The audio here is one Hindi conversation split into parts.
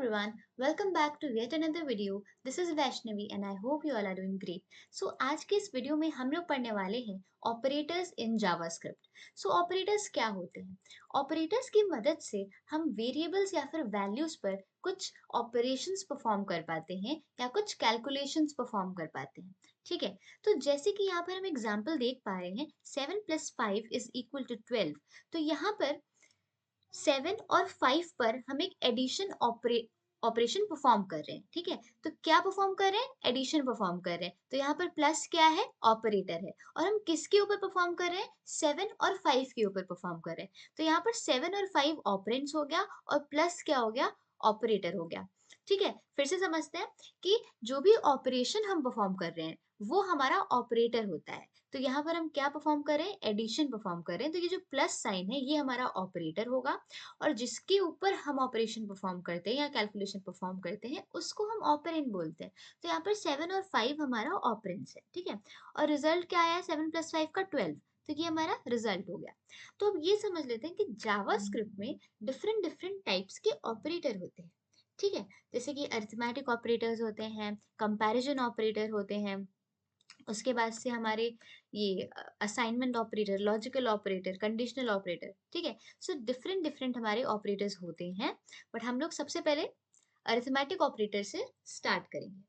everyone, welcome back to yet another video. This is Vaishnavi and I hope you all are doing great. So आज के इस वीडियो में हम लोग पढ़ने वाले हैं operators in JavaScript. So operators क्या होते हैं? ऑपरेटर्स की मदद से हम वेरिएबल्स या फिर वैल्यूज पर कुछ ऑपरेशंस परफॉर्म कर पाते हैं या कुछ कैलकुलेशंस परफॉर्म कर पाते हैं. ठीक है, तो जैसे कि यहाँ पर हम एग्जाम्पल देख पा रहे हैं 7 + 5 इज इक्वल टू 12. तो यहाँ पर 7 और 5 पर हम एक एडिशन ऑपरेशन परफॉर्म कर रहे हैं. ठीक है, तो क्या परफॉर्म कर रहे हैं? एडिशन परफॉर्म कर रहे हैं. तो यहाँ पर प्लस क्या है? ऑपरेटर है. और हम किसके ऊपर परफॉर्म कर रहे हैं? 7 और 5 के ऊपर परफॉर्म कर रहे हैं. तो यहाँ पर 7 और 5 ऑपरेंड्स हो गया और प्लस क्या हो गया? ऑपरेटर हो गया. ठीक है, फिर से समझते हैं कि जो भी ऑपरेशन हम परफॉर्म कर रहे हैं वो हमारा ऑपरेटर होता है. तो यहाँ पर हम क्या परफॉर्म कर रहे हैं? एडिशन परफॉर्म कर रहे हैं. तो ये जो प्लस साइन है ये हमारा ऑपरेटर होगा और जिसके ऊपर हम ऑपरेशन परफॉर्म करते हैं या कैलकुलेशन परफॉर्म करते हैं उसको हम ऑपरेंड बोलते हैं. तो यहाँ पर 7 और 5 हमारा ऑपरेंड्स है. ठीक है, और रिजल्ट क्या आया? 7 + 5 का 12. तो ये हमारा रिजल्ट हो गया. तो अब ये समझ लेते हैं कि जावास्क्रिप्ट में डिफरेंट डिफरेंट टाइप्स के ऑपरेटर होते हैं. ठीक है, जैसे कि अरिथमेटिक ऑपरेटर्स होते हैं, कंपैरिजन ऑपरेटर होते हैं, उसके बाद से हमारे ये assignment operator, logical operator, conditional operator. ठीक है, सो डिफरेंट डिफरेंट हमारे ऑपरेटर्स होते हैं. बट हम लोग सबसे पहले अरिथमेटिक ऑपरेटर से स्टार्ट करेंगे.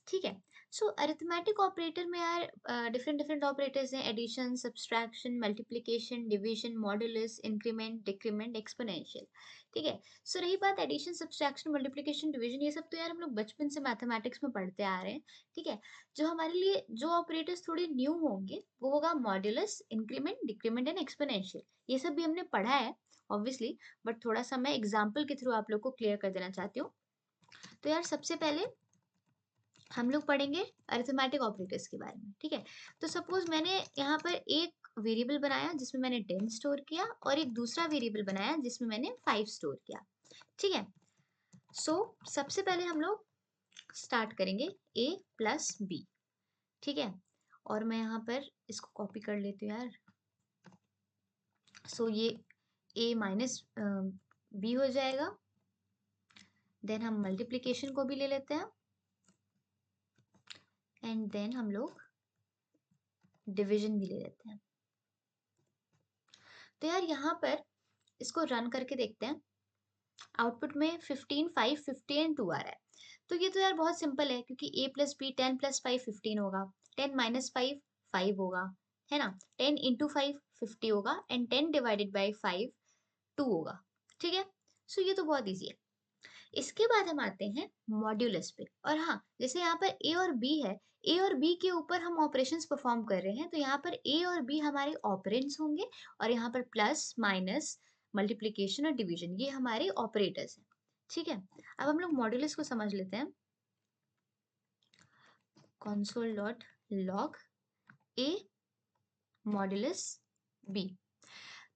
ठीक है, सो अरिथमेटिक ऑपरेटर में यार डिफरेंट डिफरेंट ऑपरेटर्स हैं: addition, subtraction, multiplication, division, modulus, increment, decrement, exponential. ठीक है, सो रही बात एडिशन, सब्सट्रैक्शन, मल्टीप्लिकेशन, डिवीजन, ये सब तो यार हम लोग बचपन से मैथमेटिक्स में पढ़ते आ रहे हैं. ठीक है, जो हमारे लिए जो ऑपरेटर्स थोड़े न्यू होंगे वो होगा modulus, increment, decrement and exponential. ये सब भी हमने पढ़ा है ऑब्वियसली, बट थोड़ा सा मैं एग्जाम्पल के थ्रू आप लोग को क्लियर कर देना चाहती हूँ. तो यार सबसे पहले हम लोग पढ़ेंगे अरिथमेटिक ऑपरेटर्स के बारे में. ठीक है, तो सपोज मैंने यहाँ पर एक वेरिएबल बनाया जिसमें मैंने 10 स्टोर किया और एक दूसरा वेरिएबल बनाया जिसमें मैंने 5 स्टोर किया. ठीक है, सो सबसे पहले हम लोग स्टार्ट करेंगे a + b. ठीक है, और मैं यहाँ पर इसको कॉपी कर लेती हूँ यार. सो ये a - b हो जाएगा. देन हम मल्टीप्लिकेशन को भी ले लेते हैं एंड देन हम लोग डिवीजन भी ले लेते हैं. तो यार यहाँ पर इसको रन करके देखते हैं. आउटपुट में 15, 5, 50 एंड 2 आ रहा है. तो ये तो यार बहुत सिंपल है क्योंकि a + b 10 + 5 15 होगा, 10 - 5 5 होगा, है ना. 10 × 5 50 होगा एंड 10 / 5 2 होगा. ठीक है, सो ये तो बहुत ईजी है. इसके बाद हम आते हैं मॉड्यूलस पे. और हाँ, जैसे यहाँ पर ए और बी है, ए और बी के ऊपर हम ऑपरेशंस परफॉर्म कर रहे हैं, तो यहाँ पर ए और बी हमारे ऑपरेंड्स होंगे और यहाँ पर प्लस, माइनस, मल्टीप्लिकेशन और डिवीजन ये हमारे ऑपरेटर्स हैं. ठीक है, अब हम लोग मॉड्यूलस को समझ लेते हैं. console.log a modulus b.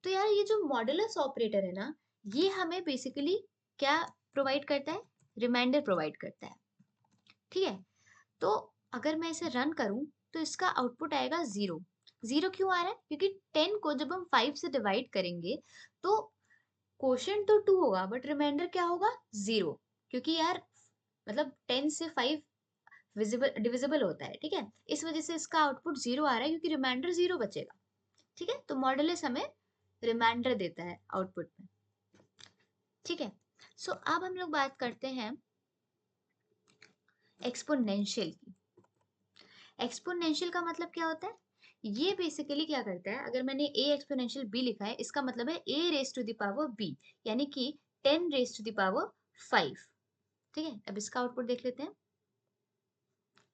तो यार ये जो मॉड्यूलस ऑपरेटर है ना, ये हमें बेसिकली क्या प्रोवाइड करता है? रिमाइंडर प्रोवाइड करता है. ठीक है, तो अगर मैं इसे रन करूं तो इसका आउटपुट आएगा 0. 0 क्यों आ रहा है? क्योंकि 10 को जब हम 5 से डिवाइड करेंगे तो क्वोशिएंट तो 2 होगा बट रिमाइंडर क्या होगा? 0. क्योंकि यार मतलब 10 से 5 डिविजिबल होता है. ठीक है, इस वजह से इसका आउटपुट 0 आ रहा है क्योंकि रिमाइंडर 0 बचेगा. ठीक है, तो मॉडुलस हमें रिमाइंडर देता है आउटपुट में. ठीक है, सो अब हम लोग बात करते हैं एक्सपोनेंशियल की. एक्सपोनेंशियल का मतलब क्या होता है? ये बेसिकली क्या करता है, अगर मैंने a एक्सपोनेंशियल b लिखा है इसका मतलब है a⁻b यानी कि 10⁻5. ठीक है, अब इसका आउटपुट देख लेते हैं.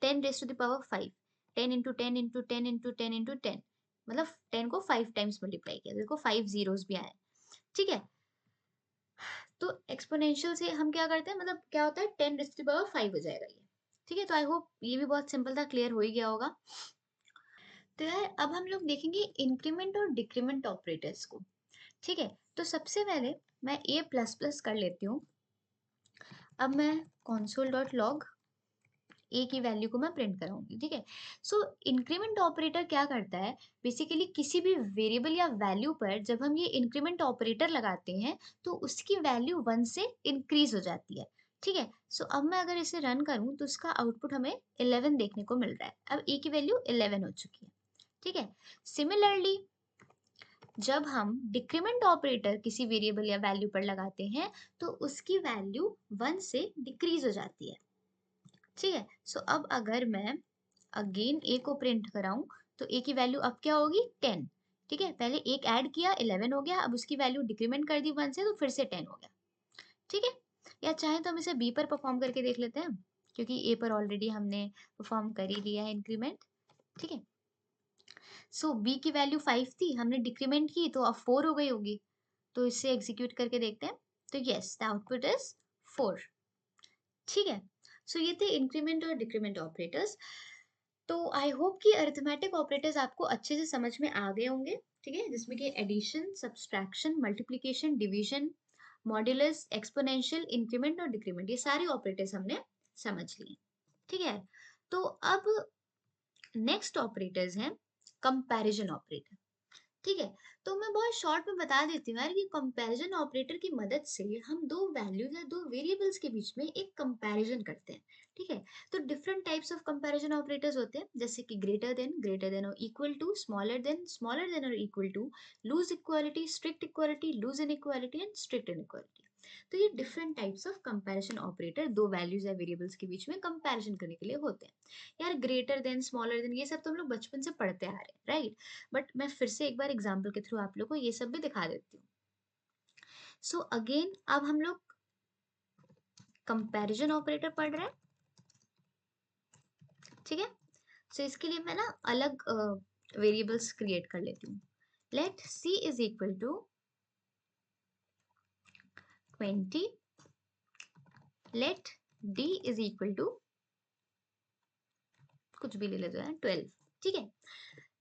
10⁻5, 10 × 10 × 10 × 10 × 10 मतलब 10 को 5 टाइम्स मल्टीप्लाई किया, देखो 5 जीरोस भी आए. ठीक है, तो एक्सपोनेंशियल से हम क्या करते हैं, मतलब क्या होता है 10⁻5 हो जाएगा ये. ठीक है, तो आई होप ये भी बहुत सिंपल था, क्लियर हो ही गया होगा. तो यार अब हम लोग देखेंगे इंक्रीमेंट और डिक्रीमेंट ऑपरेटर्स को. ठीक है, तो सबसे पहले मैं a++ कर लेती हूँ. अब मैं console.log a की वैल्यू को मैं प्रिंट कराऊंगी. ठीक है, सो इंक्रीमेंट ऑपरेटर क्या करता है? बेसिकली किसी भी वेरिएबल या वैल्यू पर जब हम ये इंक्रीमेंट ऑपरेटर लगाते हैं तो उसकी वैल्यू 1 से इंक्रीज हो जाती है. ठीक है। सो अब मैं अगर इसे रन करूं तो इसका आउटपुट हमें 11 देखने को मिल रहा है। अब ए की वैल्यू 11 हो चुकी है। ठीक है। सिमिलरली जब हम डिक्रीमेंट ऑपरेटर किसी वेरिएबल या वैल्यू पर लगाते हैं तो उसकी वैल्यू 1 से डिक्रीज हो जाती है। ठीक है। सो अब अगर मैं अगेन ए को प्रिंट कराऊं तो ए की वैल्यू अब क्या होगी 10। ठीक है। पहले एक ऐड किया 11 हो गया, अब उसकी वैल्यू डिक्रीमेंट कर दी 1 से तो फिर से 10 हो गया। ठीक है। या चाहे तो हम इसे बी पर परफॉर्म करके देख लेते हैं, क्योंकि ए पर ऑलरेडी हमने परफॉर्म कर ही लिया है इंक्रीमेंट। ठीक है। सो बी की वैल्यू 5 थी, हमने डिक्रीमेंट की तो अब 4 हो गई होगी। तो इसे एग्जीक्यूट करके देखते हैं। तो यस, द आउटपुट इज 4। ठीक है। सो ये थे इंक्रीमेंट और डिक्रीमेंट ऑपरेटर्स। तो आई होप कि अरिथमेटिक ऑपरेटर्स आपको अच्छे से समझ में आ गए होंगे। ठीक है। जिसमें कि addition, subtraction, multiplication, division, modulus, exponential, increment और डिक्रीमेंट, ये सारे ऑपरेटर्स हमने समझ लिए। ठीक है। तो अब नेक्स्ट ऑपरेटर्स हैं कंपैरिजन ऑपरेटर। ठीक है। तो मैं बहुत शॉर्ट में बता देती हूँ यार कि कंपैरिजन ऑपरेटर की मदद से हम दो वैल्यूज या दो वेरिएबल्स के बीच में एक कंपैरिजन करते हैं। ठीक है। तो different types of comparison operators होते हैं, जैसे कि ग्रेटर देन और इक्वल टू, स्मॉलर देन और equal to, loose equality, strict equality, loose inequality and strict inequality. तो ये different types of comparison operator दो वैल्यूज या वेरिएबल्स के बीच में कंपैरिजन करने के लिए होते हैं। यार ग्रेटर देन, स्मॉलर देन, ये सब तो हम लोग बचपन से पढ़ते आ रहे हैं, राइट? बट मैं फिर से एक बार एग्जाम्पल के थ्रू आप लोग को ये सब भी दिखा देती हूँ। सो अगेन अब हम लोग कंपैरिजन ऑपरेटर पढ़ रहे हैं। ठीक है। सो इसके लिए मैं ना अलग वेरिएबल्स क्रिएट कर लेती हूँ। Let c is equal to 20, let d is equal to कुछ भी ले लेते हैं 12। ठीक है।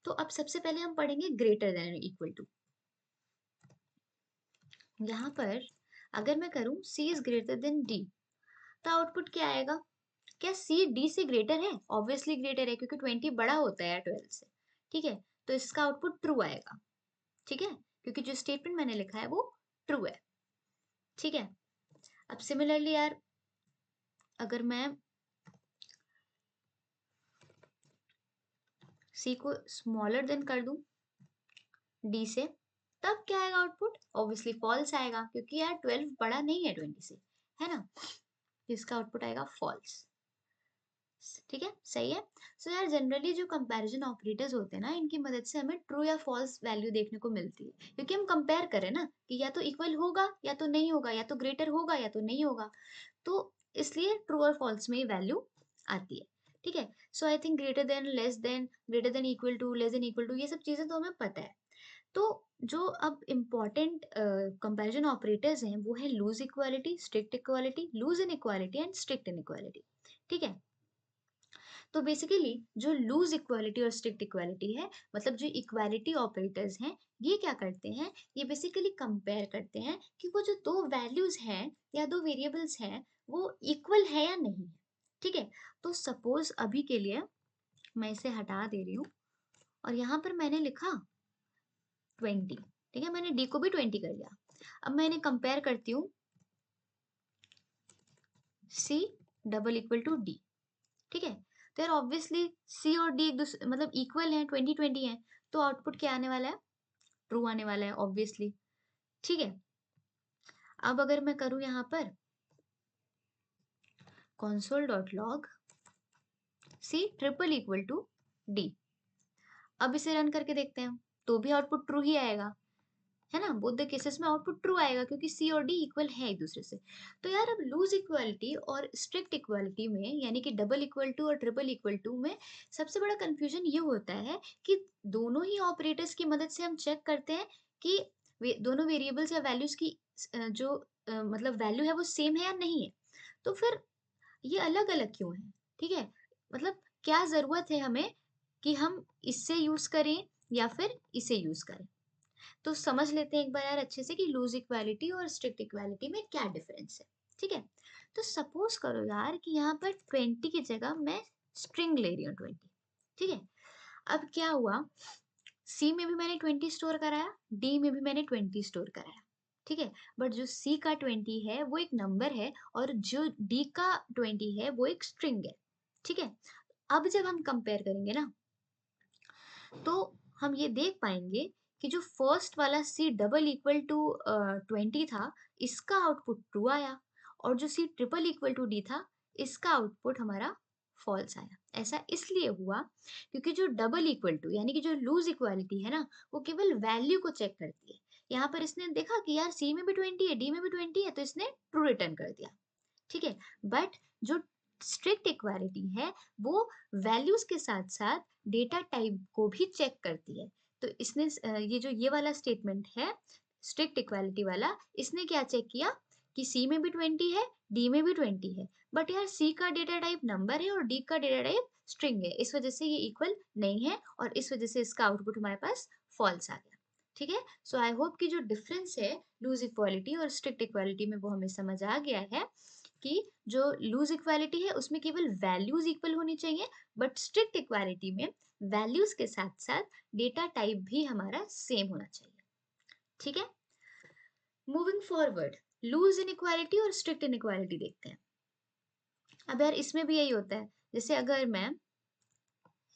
तो अब सबसे पहले हम पढ़ेंगे ग्रेटर देन इक्वल टू। यहाँ पर अगर मैं करूँ c is greater than d, तो आउटपुट क्या आएगा? क्या c d से ग्रेटर है? ऑब्वियसली ग्रेटर है, क्योंकि 20 बड़ा होता है 12 से। ठीक है। तो इसका आउटपुट ट्रू आएगा। ठीक है। क्योंकि जो स्टेटमेंट मैंने लिखा है वो ट्रू है। ठीक है। अब सिमिलरली यार अगर मैं c को स्मॉलर देन कर दूं d से, तब क्या आएगा आउटपुट? ऑब्वियसली फॉल्स आएगा, क्योंकि यार 12 बड़ा नहीं है 20 से, है ना? तो इसका आउटपुट आएगा फॉल्स। ठीक है। सही है। सो यार जनरली जो कंपैरिजन ऑपरेटर्स होते हैं ना, इनकी मदद से हमें ट्रू या फॉल्स वैल्यू देखने को मिलती है, क्योंकि हम कंपेयर करें ना कि या तो इक्वल होगा या तो नहीं होगा, या तो ग्रेटर होगा या तो नहीं होगा। तो इसलिए ट्रू और फॉल्स में ही वैल्यू आती है। ठीक है। So I think greater than, less than, greater than equal to, less than equal to, ये सब चीजें तो हमें पता है। तो जो अब इम्पोर्टेंट कंपैरिजन ऑपरेटर्स हैं वो है loose equality, strict equality, loose inequality and strict inequality. ठीक है। तो बेसिकली जो लूज इक्वालिटी और स्ट्रिक्ट इक्वालिटी है, मतलब जो इक्वालिटी ऑपरेटर्स हैं, ये क्या करते हैं? ये बेसिकली कंपेयर करते हैं कि वो जो दो वैल्यूज हैं या दो वेरिएबल्स हैं वो इक्वल है या नहीं है। ठीक है। तो सपोज अभी के लिए मैं इसे हटा दे रही हूँ और यहाँ पर मैंने लिखा 20। ठीक है। मैंने डी को भी 20 कर दिया। अब मैं इन्हें कंपेयर करती हूँ, C double equal to D. ठीक है। तो यार ऑब्वियसली सी और डी एक दूसरे मतलब इक्वल हैं, 20-20 हैं। तो आउटपुट क्या आने वाला है? ट्रू आने वाला है ऑब्वियसली। ठीक है। अब अगर मैं करूं यहाँ पर console.log C triple equal to D, अब इसे रन करके देखते हैं तो भी आउटपुट ट्रू ही आएगा, है ना? बोथ द केसेस में आउटपुट ट्रू आएगा, क्योंकि सी और डी इक्वल है एक दूसरे से। तो यार अब लूज इक्वालिटी और स्ट्रिक्ट इक्वालिटी में, यानी कि डबल इक्वल टू और ट्रिपल इक्वल टू में सबसे बड़ा कंफ्यूजन ये होता है कि दोनों ही ऑपरेटर्स की मदद से हम चेक करते हैं कि दोनों वेरिएबल्स या वैल्यूज की जो मतलब वैल्यू है वो सेम है या नहीं है। तो फिर ये अलग अलग क्यों है? ठीक है। मतलब क्या जरूरत है हमें कि हम इससे यूज करें या फिर इसे यूज करें? तो समझ लेते हैं एक बार यार अच्छे से कि लूज इक्वालिटी और स्ट्रिक्ट इक्वालिटी में क्या डिफरेंस है। ठीक है। तो सपोज करो यार कि यहाँ पर 20 की जगह मैं स्ट्रिंग ले रही हूँ 20। ठीक है। अब क्या हुआ, सी में भी मैंने 20 स्टोर कराया, डी में भी मैंने 20 स्टोर कराया। ठीक है? बट जो सी का 20 है वो एक नंबर है और जो डी का 20 है वो एक स्ट्रिंग है, ठीक है? अब जब हम कंपेयर करेंगे ना, तो हम ये देख पाएँगे कि जो फर्स्ट वाला सी डबल इक्वल टू 20 था, इसका आउटपुट ट्रू आया और जो C triple equal to D था, इसका आउटपुट हमारा फॉल्स आया। ऐसा इसलिए हुआ क्योंकि जो डबल इक्वल टू यानी कि जो लूज़ इक्वालिटी है ना, वो केवल वैल्यू को चेक करती है। यहाँ पर इसने देखा कि यार सी में भी 20 है, डी में भी 20 है, तो इसने ट्रू रिटर्न कर दिया। ठीक है? बट जो स्ट्रिक्ट इक्वालिटी है, वो वैल्यूज़ के साथ-साथ डेटा टाइप को भी चेक करती है। तो इसने ये जो ये वाला स्टेटमेंट है, स्ट्रिक्ट इक्वालिटी वाला, इसने क्या चेक किया कि सी में भी 20 है, डी में भी 20 है। बट यार सी का डेटा टाइप नंबर है और डी का डेटा टाइप स्ट्रिंग है। इस वजह से ये इक्वल नहीं है और इस वजह से इसका आउटपुट हमारे पास फॉल्स आ गया। ठीक है? सो आई होप कि जो डिफरेंस है लूज़ इक्वालिटी और स्ट्रिक्ट इक्वालिटी में वो हमें समझ आ गया है कि जो लूज़ इक्वालिटी है उसमें केवल वैल्यूज़ इक्वल होनी चाहिए, बट स्ट्रिक्ट इक्वालिटी में वैल्यूज़ के साथ-साथ डेटा टाइप भी हमारा सेम होना चाहिए। ठीक है? मूविंग फॉरवर्ड, लूज़ इनइक्वालिटी और स्ट्रिक्ट इनइक्वालिटी देखते हैं। अब यार इसमें भी यही होता है, जैसे अगर मैं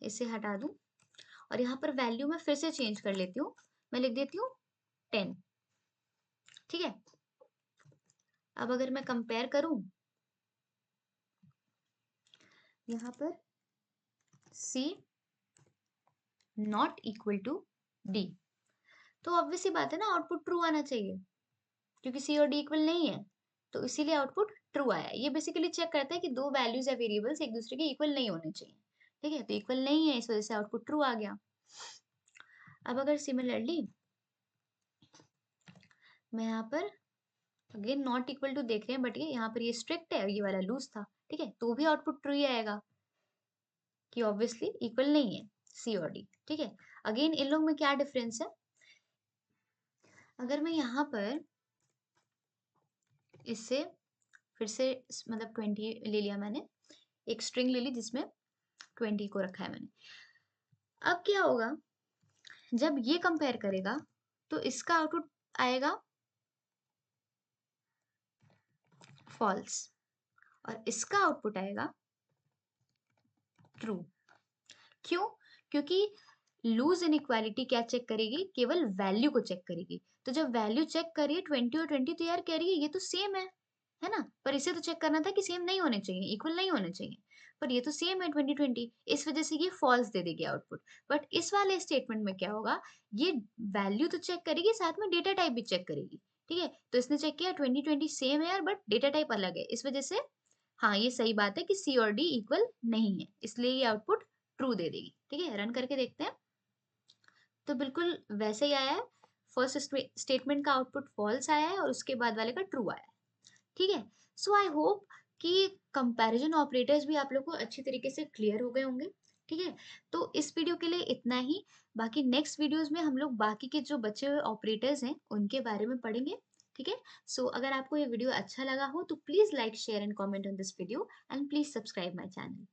इसे हटा दूँ और यहाँ पर वैल्यू मैं फिर से चेंज कर लेती हूँ, मैं लिख देती हूँ 10, ठीक है? अब अगर मैं कंपेयर करूँ यहाँ पर C not equal to D, तो ऑब्वियस सी बात है ना, आउटपुट ट्रू आना चाहिए क्योंकि सी और डी इक्वल नहीं है, तो इसीलिए आउटपुट ट्रू आया। ये बेसिकली चेक करता है कि दो वैल्यूज या वेरिएबल्स एक दूसरे के इक्वल नहीं होने चाहिए। ठीक है, तो इक्वल नहीं है, इस वजह से आउटपुट ट्रू आ गया। अब अगर सिमिलरली मैं यहाँ पर अगेन नॉट इक्वल टू देख रहे हैं, बट ये यहाँ पर ये स्ट्रिक्ट है और ये वाला लूज था, ठीक है, तो भी आउटपुट ट्रू ही आएगा कि ऑब्वियसली इक्वल नहीं है सी और डी। ठीक है, अगेन इन लोग में क्या डिफरेंस है, अगर मैं यहाँ पर इससे फिर से मतलब 20 ले लिया मैंने, एक स्ट्रिंग ले ली जिसमें 20 को रखा है मैंने। अब क्या होगा, जब ये कंपेयर करेगा तो इसका आउटपुट आएगा फॉल्स और इसका आउटपुट आएगा ट्रू। क्यों? क्योंकि लूज इनइक्वालिटी क्या चेक करेगी, केवल वैल्यू को चेक करेगी। तो जब वैल्यू चेक करिए 20 और 20, तो यार कह रही है ये तो सेम है ना? पर इसे तो चेक करना था कि सेम नहीं होने चाहिए, इक्वल नहीं होने चाहिए, पर ये तो सेम है 20-20, इस वजह से ये फॉल्स दे देगी आउटपुट। बट इस वाले स्टेटमेंट में क्या होगा, ये वैल्यू तो चेक करेगी, साथ में डेटा टाइप भी चेक करेगी। ठीक है, तो इसने चेक किया 20-20 सेम है यार, बट डेटा टाइप अलग है, इस वजह से हाँ ये सही बात है कि सी और डी इक्वल नहीं है, इसलिए ये आउटपुट ट्रू दे देगी। ठीक है, रन करके देखते हैं, तो बिल्कुल वैसे ही आया है। फर्स्ट स्टेटमेंट का आउटपुट फॉल्स आया है और उसके बाद वाले का ट्रू आया है। ठीक है, सो आई होप कि कंपैरिजन ऑपरेटर्स भी आप लोग को अच्छी तरीके से क्लियर हो गए होंगे। ठीक है, तो इस वीडियो के लिए इतना ही। बाकी नेक्स्ट वीडियोस में हम लोग बाकी के जो बचे हुए ऑपरेटर्स हैं उनके बारे में पढ़ेंगे। ठीक है, सो अगर आपको ये वीडियो अच्छा लगा हो तो please like share and comment on this video and please subscribe my channel.